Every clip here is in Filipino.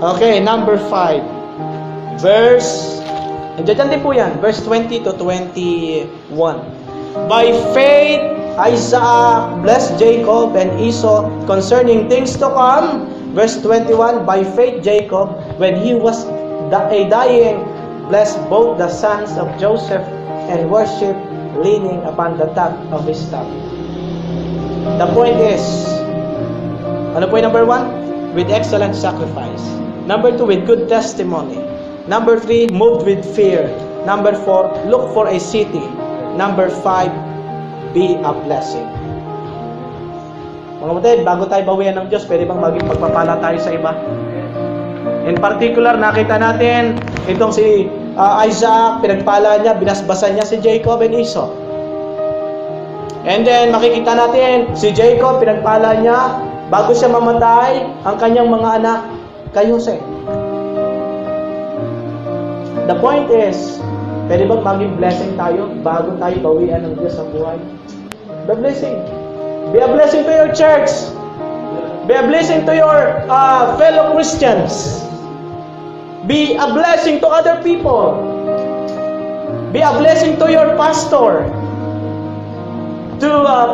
Okay, number 5. Diyan din po yan. Verse 20 to 21. By faith, Isaac blessed Jacob and Esau concerning things to come. Verse 21, by faith Jacob, when he was dying, blessed both the sons of Joseph and worship leaning upon the top of his staff. The point is, ano po yung number 1? With excellent sacrifice. Number 2, with good testimony. Number 3, moved with fear. Number 4, look for a city. Number 5, be a blessing. Mga kapatid, bago tayo bawian ng Diyos, pwede bang maging pagpapala tayo sa iba? In particular, nakita natin itong si Isaac, pinagpala niya, binasbasan niya si Jacob and Esau. And then, makikita natin, si Jacob, pinagpala niya, bago siya mamatay, ang kanyang mga anak, kay Jose. The point is, pwede bang maging blessing tayo bago tayo bawian ng Diyos sa buhay? The blessing. Be a blessing to your church. Be a blessing to your fellow Christians. Be a blessing to other people. Be a blessing to your pastor. To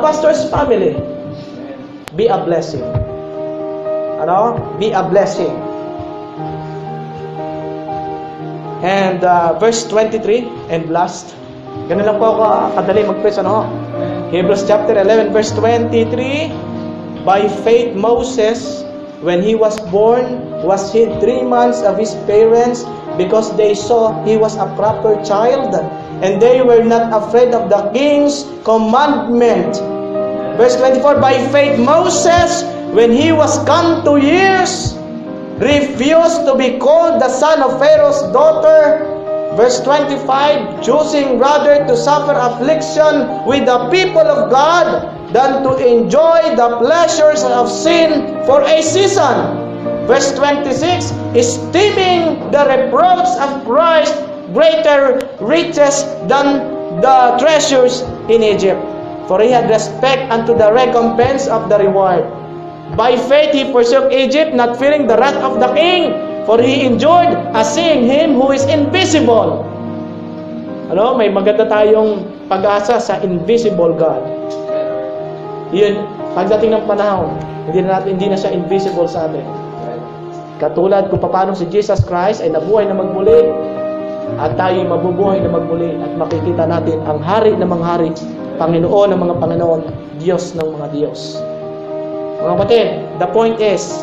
pastor's family. Be a blessing. Ano? Be a blessing. And verse 23 and last. Ganun lang po ako kadali mag-preach, ano? Hebrews chapter 11 verse 23. By faith Moses, when he was born, was hid 3 months of his parents, because they saw he was a proper child, and they were not afraid of the king's commandment. Verse 24, by faith Moses, when he was come to years, refused to be called the son of Pharaoh's daughter. Verse 25, choosing rather to suffer affliction with the people of God than to enjoy the pleasures of sin for a season. Verse 26, esteeming the reproach of Christ greater riches than the treasures in Egypt, for he had respect unto the recompense of the reward. By faith he forsook Egypt, not fearing the wrath of the king, for he enjoyed seeing him who is invisible. Ano? May maganda tayong pag-asa sa invisible God. Yun, pagdating ng panahon, hindi na siya invisible sa atin. Katulad kung paano si Jesus Christ ay nabuhay na magmuli, at tayo mabubuhay na magmuli, at makikita natin ang hari ng mga hari, Panginoon ng mga Panginoon, Diyos ng mga Diyos. Mga kapatid, the point is,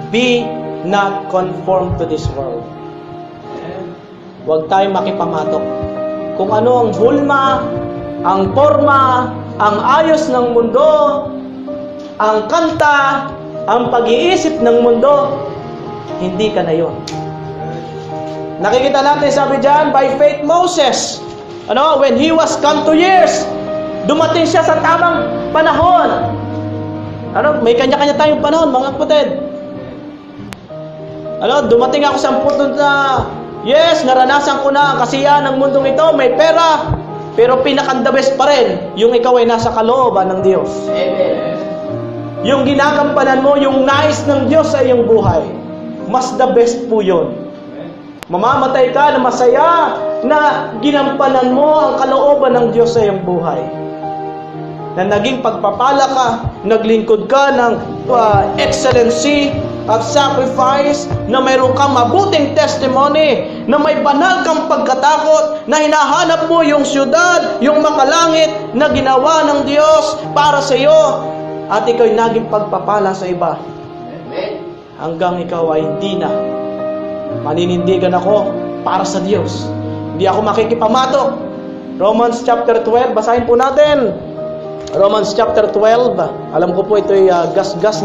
be not conformed to this world. Huwag tayong makipamatok. Kung ano ang hulma, ang forma, ang ayos ng mundo, ang kanta, ang pag-iisip ng mundo, hindi ka na yun. Nakikita natin, sabi dyan, by faith Moses, when he was come to years, dumating siya sa tamang panahon. May kanya-kanya tayong panahon, mga kapatid. Dumating ako sa punto na, yes, naranasan ko na ang kasiyahan ng mundong ito, may pera, pero pinaka-the best pa rin, yung ikaw ay nasa kalooban ng Diyos. Amen. Yung ginagampanan mo, yung nais ng Diyos sa iyong buhay, mas the best po yun. Mamamatay ka na masaya na ginampanan mo ang kalooban ng Diyos sa iyong buhay. Na naging pagpapala ka, naglingkod ka ng excellency of sacrifice, na mayroon kang mabuting testimony, na may banal kang pagkatakot, na hinahanap mo yung syudad, yung makalangit na ginawa ng Diyos para sa iyo, at ikaw'y naging pagpapala sa iba. Amen. Hanggang ikaw ay hindi na maninindigan ako para sa Diyos. Hindi ako makikipamatok. Romans chapter 12, basahin po natin. Romans chapter 12. Alam ko po ito'y gasgas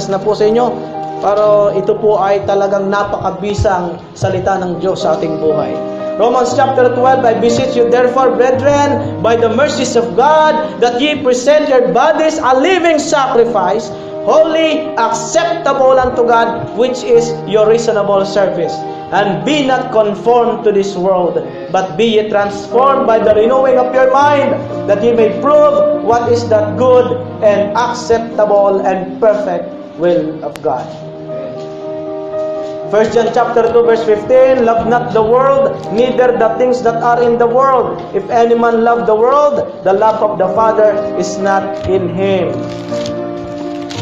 na po sa inyo. Pero ito po ay talagang napakabisang salita ng Diyos sa ating buhay. Romans chapter 12, I beseech you therefore, brethren, by the mercies of God, that ye present your bodies a living sacrifice, holy, acceptable unto God, which is your reasonable service. And be not conformed to this world, but be ye transformed by the renewing of your mind, that ye may prove what is that good and acceptable and perfect will of God. 1 John chapter 2 verse 15, love not the world, neither the things that are in the world. If any man love the world, the love of the Father is not in him.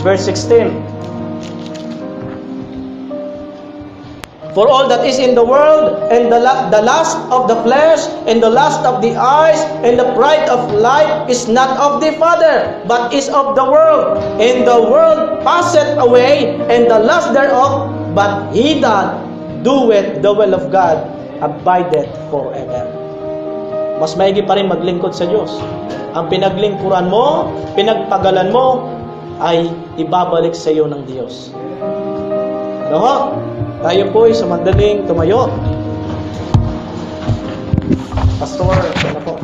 Verse 16, for all that is in the world, and the lust of the flesh, and the lust of the eyes, and the pride of life is not of the Father, but is of the world. And the world passeth away, and the lust thereof, but he that doeth the will of God abideth forever. Mas maigi pa rin maglingkod sa Diyos. Ang pinaglingkuran mo, pinagpagalan mo, ay ibabalik sa iyo ng Diyos. No? Tayo po'y sa madaling tumayo. Pastor, ano po?